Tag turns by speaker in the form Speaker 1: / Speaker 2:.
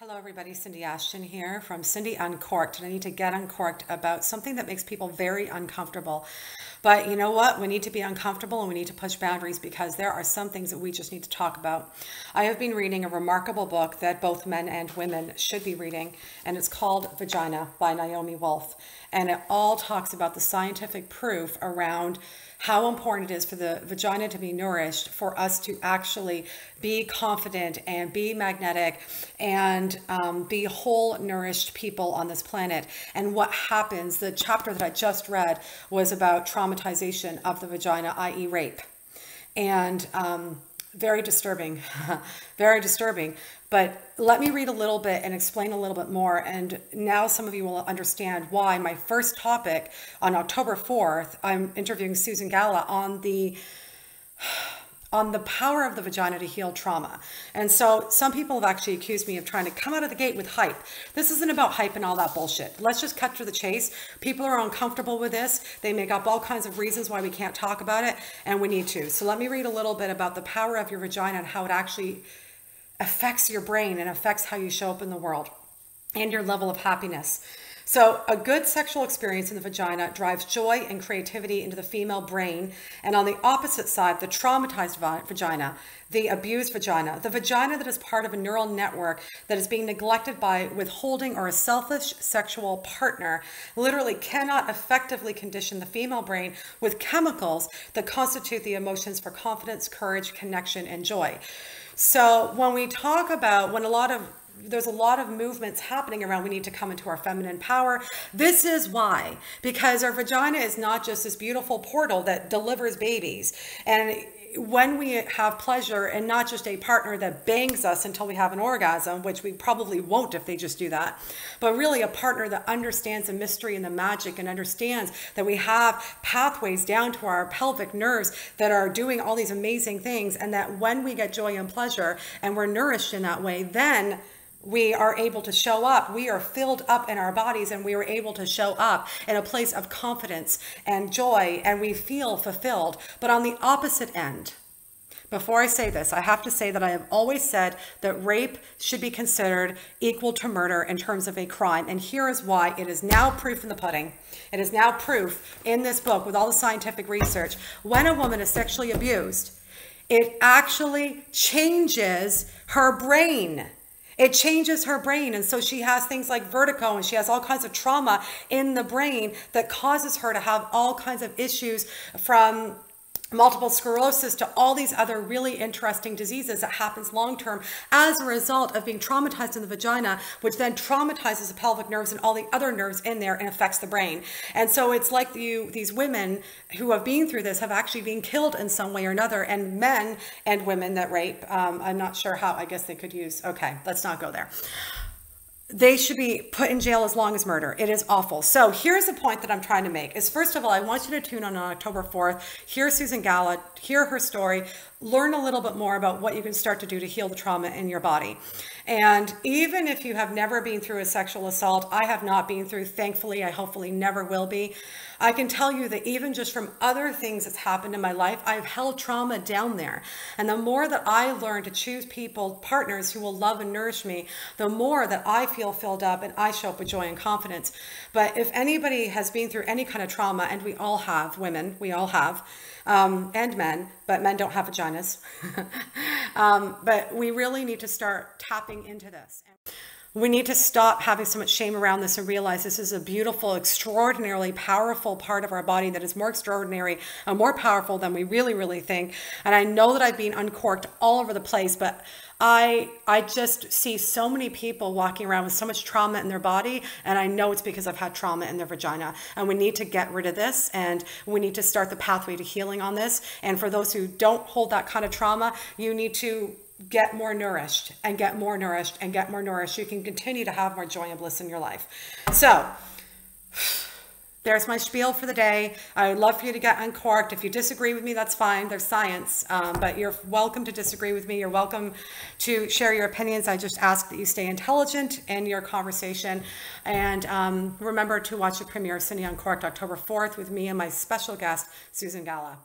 Speaker 1: Hello everybody, Cindy Ashton here from Cindy Uncorked, and I need to get uncorked about something that makes people very uncomfortable. But you know what? We need to be uncomfortable and we need to push boundaries because there are some things that we just need to talk about. I have been reading a remarkable book that both men and women should be reading, and it's called Vagina by Naomi Wolf. And it all talks about the scientific proof around how important it is for the vagina to be nourished, for us to actually be confident and be magnetic and be whole, nourished people on this planet. And what happens, the chapter that I just read was about traumatization of the vagina, i.e. rape. And very disturbing, very disturbing. But let me read a little bit and explain a little bit more. And now some of you will understand why my first topic on October 4th, I'm interviewing Susan Gala on the power of the vagina to heal trauma. And so some people have actually accused me of trying to come out of the gate with hype. This isn't about hype and all that bullshit. Let's just cut to the chase. People are uncomfortable with this. They make up all kinds of reasons why we can't talk about it, and we need to. So let me read a little bit about the power of your vagina and how it actually affects your brain and affects how you show up in the world and your level of happiness. So a good sexual experience in the vagina drives joy and creativity into the female brain. And on the opposite side, the traumatized vagina, the abused vagina, the vagina that is part of a neural network that is being neglected by withholding or a selfish sexual partner, literally cannot effectively condition the female brain with chemicals that constitute the emotions for confidence, courage, connection, and joy. So when we talk about there's a lot of movements happening around we need to come into our feminine power. This is why, because our vagina is not just this beautiful portal that delivers babies. And when we have pleasure and not just a partner that bangs us until we have an orgasm, which we probably won't if they just do that, but really a partner that understands the mystery and the magic and understands that we have pathways down to our pelvic nerves that are doing all these amazing things, and that when we get joy and pleasure and we're nourished in that way, then we are able to show up. We are filled up in our bodies, and we are able to show up in a place of confidence and joy, and we feel fulfilled. But on the opposite end, before I say this, I have to say that I have always said that rape should be considered equal to murder in terms of a crime. And here is why. It is now proof in the pudding. It is now proof in this book with all the scientific research. When a woman is sexually abused, it actually changes her brain. It changes her brain. And so she has things like vertigo, and she has all kinds of trauma in the brain that causes her to have all kinds of issues, from multiple sclerosis to all these other really interesting diseases that happens long-term as a result of being traumatized in the vagina, which then traumatizes the pelvic nerves and all the other nerves in there and affects the brain. And so it's like these women who have been through this have actually been killed in some way or another, and men and women that rape, I'm not sure how, I guess they could use, okay, let's not go there. They should be put in jail as long as murder. It is awful. So here's the point that I'm trying to make is, first of all, I want you to tune on October 4th, hear Susan Gala, hear her story, learn a little bit more about what you can start to do to heal the trauma in your body. And even if you have never been through a sexual assault, I have not been through, thankfully, I hopefully never will be. I can tell you that even just from other things that's happened in my life, I've held trauma down there. And the more that I learn to choose partners who will love and nourish me, the more that I feel filled up and I show up with joy and confidence. But if anybody has been through any kind of trauma, and we all have, women, we all have, and men, but men don't have vaginas. But we really need to start tapping into this. We need to stop having so much shame around this and realize this is a beautiful, extraordinarily powerful part of our body that is more extraordinary and more powerful than we really, really think. And I know that I've been uncorked all over the place, but I just see so many people walking around with so much trauma in their body, and I know it's because I've had trauma in their vagina. And we need to get rid of this, and we need to start the pathway to healing on this. And for those who don't hold that kind of trauma, you need to get more nourished and get more nourished and get more nourished. You can continue to have more joy and bliss in your life. So there's my spiel for the day. I would love for you to get uncorked. If you disagree with me, that's fine. There's science, but you're welcome to disagree with me. You're welcome to share your opinions. I just ask that you stay intelligent in your conversation. And remember to watch the premiere of Cindy Uncorked October 4th with me and my special guest, Susan Gala.